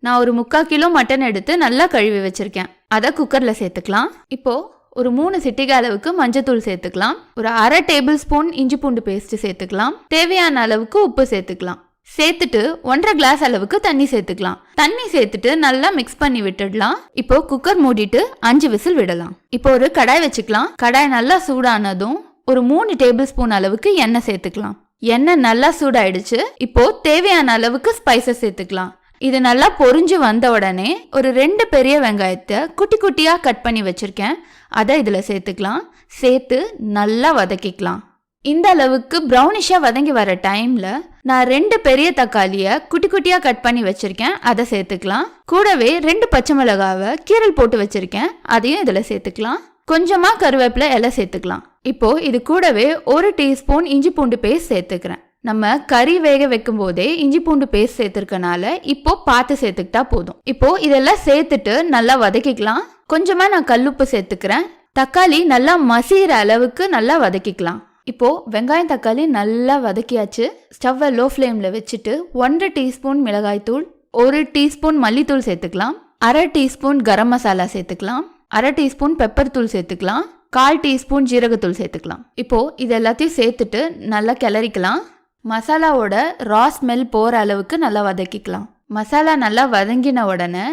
நான் ஒரு 3/4 kilo mutton எடுத்து நல்லா கழுவி வச்சிருக்கேன். அதை குக்கரில் சேர்த்துக்கலாம். இப்போ ஒரு 3 சிட்டிகை அளவுக்கு மஞ்சத்தூள் சேர்த்துக்கலாம். ஒரு 1/2 டேபிள் ஸ்பூன் இஞ்சி பூண்டு பேஸ்ட் சேர்த்துக்கலாம். தேவையான அளவுக்கு உப்பு சேர்த்துக்கலாம். சேர்த்துட்டு 1/2 கிளாஸ் அளவுக்கு தண்ணி சேர்த்துக்கலாம். தண்ணி சேர்த்துட்டு நல்லா மிக்ஸ் பண்ணி விட்டுடலாம். இப்போ குக்கர் மூடிட்டு 5 விசில் விடலாம். இப்போ ஒரு கடாய் வச்சுக்கலாம். கடாய் நல்லா சூடானதும் ஒரு 3 டேபிள் ஸ்பூன் அளவுக்கு எண்ணெய் சேர்த்துக்கலாம். எண்ணெய் நல்லா சூடாயிடுச்சு. இப்போ தேவையான அளவுக்கு ஸ்பைசஸ் சேர்த்துக்கலாம். இது நல்லா பொரிஞ்சு வந்த உடனே ஒரு 2 பெரிய வெங்காயத்தை குட்டி குட்டியாக கட் பண்ணி வச்சிருக்கேன். அதை இதில் சேர்த்துக்கலாம். சேர்த்து நல்லா வதக்கிக்கலாம். இந்த அளவுக்கு ப்ரௌனிஷாக வதங்கி வர டைமில் நான் 2 பெரிய தக்காளியை குட்டி குட்டியாக கட் பண்ணி வச்சுருக்கேன். அதை சேர்த்துக்கலாம். கூடவே 2 பச்சை மிளகாவை கீரல் போட்டு வச்சுருக்கேன். அதையும் இதில் சேர்த்துக்கலாம். கொஞ்சமாக கருவேப்பிலை இலை சேர்த்துக்கலாம். இப்போது இது கூடவே 1 டீஸ்பூன் இஞ்சி பூண்டு பேஸ்ட் சேர்த்துக்கிறேன். நம்ம கறி வேக வைக்கும் போதே இஞ்சி பூண்டு பேஸ்ட் சேர்த்துருக்கனால இப்போ பார்த்து சேர்த்துக்கிட்டா போதும். இப்போ இதெல்லாம் சேர்த்துட்டு நல்லா வதக்கிக்கலாம். கொஞ்சமாக நான் கல்லுப்பு சேர்த்துக்கிறேன். தக்காளி நல்லா மசிகிற அளவுக்கு நல்லா வதக்கிக்கலாம். இப்போ வெங்காயம் தக்காளி நல்லா வதக்கியாச்சு. ஸ்டவ்வை லோ ஃப்ளேமில் வச்சுட்டு 1/2 டீஸ்பூன் மிளகாய்த்தூள், 1 டீஸ்பூன் மல்லித்தூள் சேர்த்துக்கலாம். 1/2 டீஸ்பூன் கரம் மசாலா சேர்த்துக்கலாம். 1/2 டீஸ்பூன் பெப்பர் தூள் சேர்த்துக்கலாம். 1/4 டீஸ்பூன் ஜீரகத்தூள் சேர்த்துக்கலாம். இப்போ இது எல்லாத்தையும் சேர்த்துட்டு நல்லா கிளறிக்கலாம். மசாலாவோட ரா ஸ்மெல் போகிற அளவுக்கு நல்லா வதக்கிக்கலாம். மசாலா நல்லா வதங்கின உடனே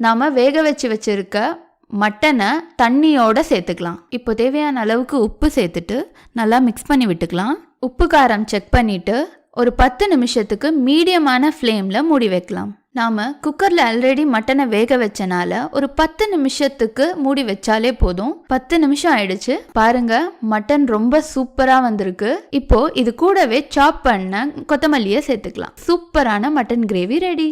நாம் வேக வச்சு வச்சுருக்க மட்டனை தண்ணியோட சேர்த்துக்கலாம். இப்போ தேவையான அளவுக்கு உப்பு சேர்த்துட்டு நல்லா மிக்ஸ் பண்ணி விட்டுக்கலாம். உப்பு காரம் செக் பண்ணிவிட்டு ஒரு 10 நிமிஷத்துக்கு மீடியமான ஃப்ளேமில் மூடி வைக்கலாம். நாம் குக்கரில் ஆல்ரெடி மட்டனை வேக வச்சனால ஒரு 10 நிமிஷத்துக்கு மூடி வச்சாலே போதும். 10 நிமிஷம் ஆயிடுச்சு. பாருங்க, மட்டன் ரொம்ப சூப்பராக வந்திருக்கு. இப்போ இது கூடவே சாப் பண்ண கொத்தமல்லியை சேர்த்துக்கலாம். சூப்பரான மட்டன் கிரேவி ரெடி.